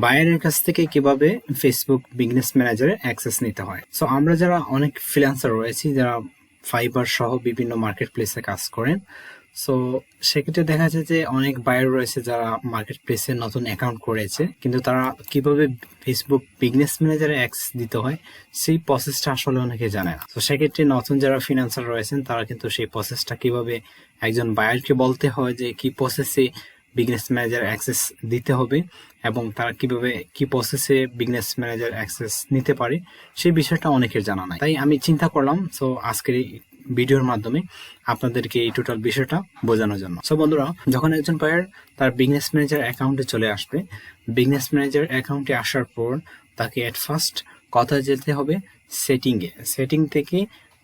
বায়ারের কাছ থেকে কিভাবে ফেসবুক বিজনেস ম্যানেজারে অ্যাক্সেস নিতে হয়। সো আমরা যারা অনেক ফ্রিল্যান্সার রয়েছি, যারা ফাইবার সহ বিভিন্ন মার্কেট প্লেসে কাজ করেন, সো সেক্ষেত্রে দেখা যায় যে অনেক বায়ার রয়েছে যারা মার্কেট প্লেসে নতুন অ্যাকাউন্ট করেছে, কিন্তু তারা কিভাবে ফেসবুক বিজনেস ম্যানেজারে অ্যাক্সেস দিতে হয় সেই প্রসেসটা আসলে অনেকে জানে না। তো সেক্ষেত্রে নতুন যারা ফিনান্সার রয়েছেন তারা কিন্তু সেই প্রসেসটা কিভাবে একজন বায়ারকে বলতে হয় যে কি প্রসেসে বিজনেস ম্যানেজার অ্যাক্সেস দিতে হবে এবং তারা কিভাবে কি প্রসেসে বিজনেস ম্যানেজার অ্যাক্সেস নিতে পারে সেই বিষয়টা অনেকের জানা নাই। তাই আমি চিন্তা করলাম সো আজকের এই ভিডিওর মাধ্যমে আপনাদেরকে এই টোটাল বিষয়টা বোঝানোর জন্য। সো বন্ধুরা, যখন একজন বায়ার তার বিজনেস ম্যানেজার অ্যাকাউন্টে চলে আসবে, বিজনেস ম্যানেজার অ্যাকাউন্টে আসার পর তাকে এট ফার্স্ট কথা যেতে হবে সেটিং থেকে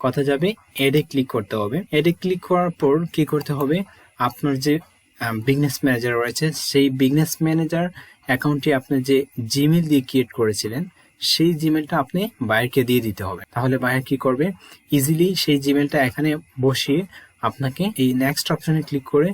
কথা যাবে এডে ক্লিক করতে হবে। এডে ক্লিক করার পর কি করতে হবে, আপনার যে বিজনেস ম্যানেজার রয়েছে সেই বিজনেস ম্যানেজার অ্যাকাউন্টটি আপনি যে জিমেল দিয়ে ক্রিয়েট করেছিলেন সেই জিমেলটা আপনি বায়ারকে দিয়ে দিতে হবে। তাহলে বায়ার কি করবে, ইজিলি সেই জিমেলটা এখানে বসিয়ে আপনাকে এই নেক্সট অপশনে ক্লিক করে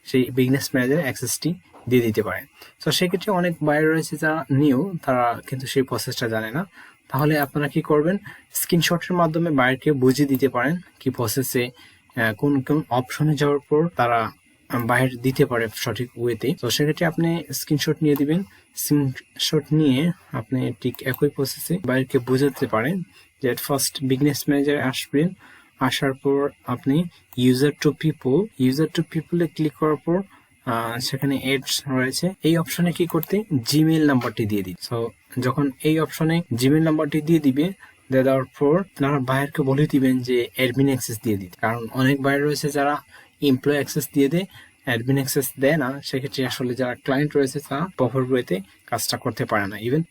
সেই বিজনেস ম্যানেজার অ্যাক্সেসটি দিয়ে দিতে পারে। তো সেক্ষেত্রে অনেক বায়ার রয়েছে যারা নিউ, তারা কিন্তু সেই প্রসেসটা জানে না। তাহলে আপনারা কি করবেন, স্ক্রিনশটের মাধ্যমে বায়ারকে বুঝিয়ে দিতে পারেন কি প্রসেসে কোন কোন অপশনে যাওয়ার পর তারা বায়ার দিতে পারে সঠিক ওয়েতে। তো সেক্ষেত্রে আপনি স্ক্রিনশট নিয়ে দিবেন। স্ক্রিনশট নিয়ে আপনি ঠিক একই প্রসেসে বায়ারকে বোঝাতে পারেন যে ফার্স্ট বিজনেস ম্যানেজার আসবেন, আসার পর আপনি ইউজার টু পিপলে ক্লিক করার পর সেখানে এডস রয়েছে, এই অপশনে কি করতে জিমেইল নাম্বারটি দিয়ে দিন। সো যখন এই অপশনে জিমেইল নাম্বারটি দিয়ে দিবে, দেওয়ার পর আপনারা বায়ারকে বলে দিবেন যে অ্যাডমিন অ্যাক্সেস দিয়ে দিতে। কারণ অনেক বায়ার রয়েছে যারা এমপ্লয় অ্যাক্সেস দিয়ে দেয়, অ্যাডমিন অ্যাক্সেস দেয় না। সেক্ষেত্রে আসলে যারা ক্লায়েন্ট রয়েছে তারা প্রপার ওয়েতে কাজটা করতে পারে না। ইভেন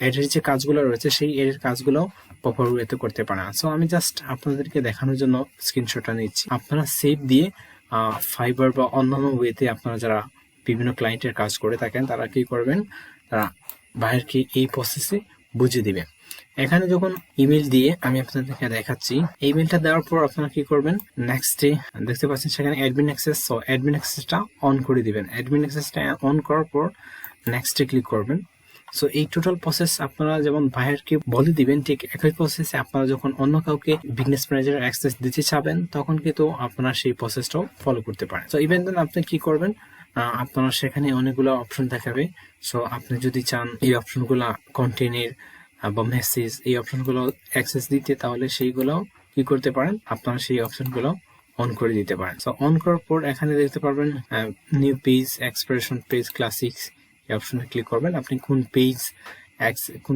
অ্যাডের যে কাজগুলো রয়েছে সেই এর কাজগুলো প্রপার ওয়েতে করতে পারে না। সো আমি জাস্ট আপনাদেরকে দেখানোর জন্য স্ক্রিনশটটা নিচ্ছি। আপনারা সেভ দিয়ে ফাইবার বা অন্যান্য ওয়েতে আপনারা যারা বিভিন্ন ক্লায়েন্টের কাজ করে থাকেন তারা কি করবেন, তারা বায়ারকে এই প্রসেসে বুঝিয়ে দিবেন। এখানে যখন ইমেল দিয়ে আমি আপনাদেরকে দেখাচ্ছি, ইমেলটা দেওয়ার পর আপনারা কি করবেন, নেক্সটে দেখতে পাচ্ছেন সেখানে অ্যাডমিন অ্যাক্সেস, সো অ্যাডমিন অ্যাক্সেসটা অন করে দিবেন। অ্যাডমিন অ্যাক্সেসটা অন করার পর নেক্সটে ক্লিক করবেন। সো এই টোটাল প্রসেস আপনারা যেমন বায়ারকে বলে দিবেন, ঠিক একই প্রসেসে আপনারা যখন অন্য কাউকে বিজনেস ম্যানেজার অ্যাক্সেস দিতে চাবেন তখন কিন্তু আপনারা সেই প্রসেসটাও ফলো করতে পারেন। সো ইভেন দেন আপনি কি করবেন, আপনারা সেখানে অনেকগুলো অপশন দেখাবে। সো আপনি যদি চান এই অপশনগুলো কন্টেন্টের বা মেসেজ এই অপশনগুলো অ্যাক্সেস দিতে, তাহলে সেইগুলো কি করতে পারেন, আপনারা সেই অপশনগুলো অন করে দিতে পারেন। সো অন করার পর এখানে দেখতে পারবেন new page, expression page, classics এই অপশনে ক্লিক করবেন। আপনি কোন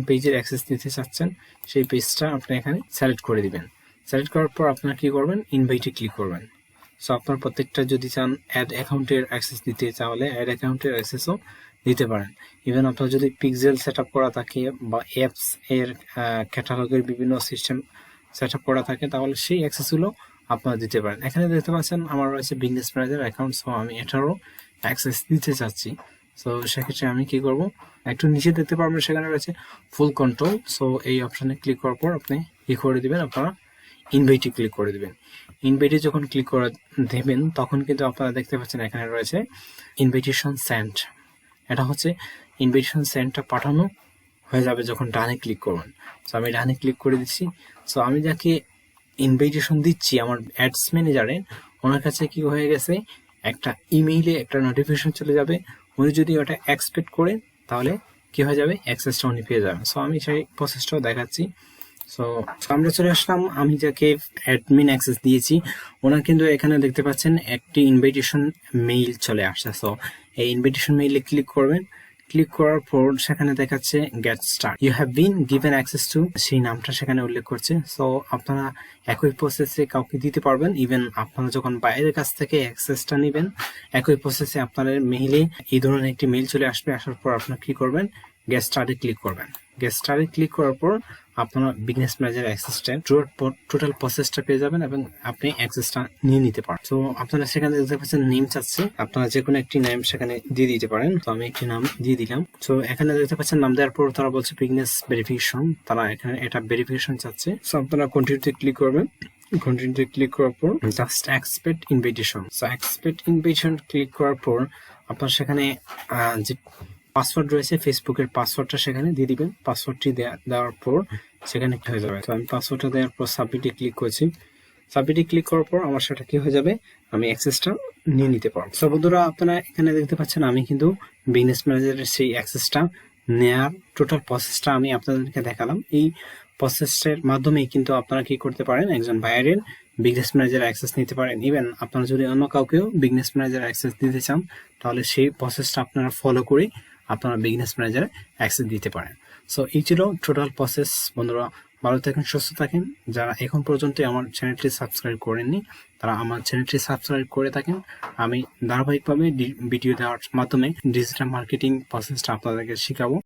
পেজের অ্যাক্সেস দিতে চাচ্ছেন সেই পেজটা আপনি এখানে সিলেক্ট করে দিবেন। সিলেক্ট করার পর আপনারা কি করবেন, ইনভাইটে ক্লিক করবেন। সো আপনার প্রত্যেকটা যদি চান অ্যাড অ্যাকাউন্টের অ্যাক্সেস দিতে তাহলে অ্যাড অ্যাকাউন্টের অ্যাক্সেসও দিতে পারেন। ইভেন আপনার যদি পিক্সেল সেট আপ করা থাকে বা অ্যাপস এর ক্যাটালগের বিভিন্ন সিস্টেম সেট আপ করা থাকে তাহলে সেই অ্যাক্সেসগুলো আপনারা দিতে পারেন। এখানে দেখতে পাচ্ছেন আমার রয়েছে বিজনেস ম্যানেজার অ্যাকাউন্ট, সো আমি এটারও অ্যাক্সেস দিতে চাচ্ছি। সো সেক্ষেত্রে আমি কি করব, একটু নিচে দেখতে পারবেন সেখানে রয়েছে ফুল কন্ট্রোল। সো এই অপশনে ক্লিক করার পর আপনি কি করে দিবেন, আপনারা ইনভাইটে ক্লিক করে দিবেন। ইনভাইটে যখন ক্লিক করে দেবেন তখন কিন্তু আপনারা দেখতে পাচ্ছেন এখানে রয়েছে ইনভাইটেশন সেন্ড। এটা হচ্ছে ইনভাইটেশন সেন্ডটা পাঠানো হয়ে যাবে যখন ডানে ক্লিক করবেন। সো আমি ডানে ক্লিক করে দিচ্ছি। সো আমি যাকে ইনভাইটেশন দিচ্ছি আমার অ্যাডস ম্যানেজারে, ওনার কাছে কি হয়ে গেছে, একটা ইমেইলে একটা নোটিফিকেশন চলে যাবে। উনি যদি ওটা এক্সপেক্ট করে তাহলে কি হয়ে যাবে, অ্যাক্সেসটা উনি পেয়ে যাবেন। সো আমি সেই প্রসেসটাও দেখাচ্ছি। সো আমরা চলে আসলাম, আমি যাকে অ্যাডমিন অ্যাক্সেস দিয়েছি ওনার কিন্তু এখানে দেখতে পাচ্ছেন একটি ইনভাইটেশন মেইল চলে আসছে। সো এই ইনভাইটেশন মেইলে ক্লিক করবেন। ক্লিক করার পর সেখানে দেখাচ্ছে get start, you have been given access to, সেই নামটা সেখানে উল্লেখ করছে। সো আপনারা একই প্রসেসে কাউকে দিতে পারবেন। ইভেন আপনারা যখন বাইরের কাছ থেকে অ্যাক্সেসটা নেবেন একই প্রসেসে আপনাদের মেইলে এই ধরনের একটি মেইল চলে আসবে। আসার পর আপনারা কি করবেন, গেট স্টার্টে ক্লিক করবেন। গেট স্টার্টে ক্লিক করার পর আপনারা বিজনেস ম্যানেজার অ্যাক্সেসটা টোটাল প্রসেসটা পেয়ে যাবেন এবং আপনি অ্যাক্সেসটা নিয়ে নিতে পারেন। তো আপনারা সেখানে দেখতে পাচ্ছেন নেম চাচ্ছে, আপনারা যে কোনো একটি নাম সেখানে দিয়ে দিতে পারেন। তো আমি একটি নাম দিয়ে দিলাম। তো এখানে দেখতে পাচ্ছেন নাম দেওয়ার পর তারা বলছে বিজনেস ভেরিফিকেশন, তারা এখানে এটা ভেরিফিকেশন চাচ্ছে। সো আপনারা কন্টিনিউতে ক্লিক করবেন। কন্টিনিউতে ক্লিক করার পর just expect invitation. So expect invitation click করার পর আপনার সেখানে যে পাসওয়ার্ড রয়েছে, ফেসবুকের পাসওয়ার্ডটা সেখানে দিয়ে দিবেন। পাসওয়ার্ডটি দেওয়ার পর সেখানে কি হয়ে যাবে, তো আমি পাসওয়ার্ডটা দেওয়ার পর সাবমিটে ক্লিক করছি। সাবমিটে ক্লিক করার পর আমার সেটা কি হয়ে যাবে, আমি অ্যাক্সেসটা নিয়ে নিতে পারবো। সো বন্ধুরা, আপনারা এখানে দেখতে পাচ্ছেন আমি কিন্তু বিজনেস ম্যানেজারের সেই অ্যাক্সেসটা নেয়ার টোটাল প্রসেসটা আমি আপনাদেরকে দেখালাম। এই প্রসেসের মাধ্যমেই কিন্তু আপনারা কি করতে পারেন, একজন বায়ারের বিজনেস ম্যানেজার অ্যাক্সেস নিতে পারেন। ইভেন আপনারা যদি অন্য কাউকেও বিজনেস ম্যানেজার অ্যাক্সেস দিতে চান, তাহলে সেই প্রসেসটা আপনারা ফলো করে আপনারা বিজনেস ম্যানেজার অ্যাক্সেস দিতে পারেন। সো এই ছিল টোটাল প্রসেস। বন্ধুরা, ভালো থাকেন, সুস্থ থাকেন। যারা এখন পর্যন্ত আমার চ্যানেলটি সাবস্ক্রাইব করেননি, তারা আমার চ্যানেলটি সাবস্ক্রাইব করে থাকেন। আমি ধারাবাহিকভাবে ভিডিও দেওয়ার মাধ্যমে ডিজিটাল মার্কেটিং প্রসেসটা আপনাদেরকে শেখাবো।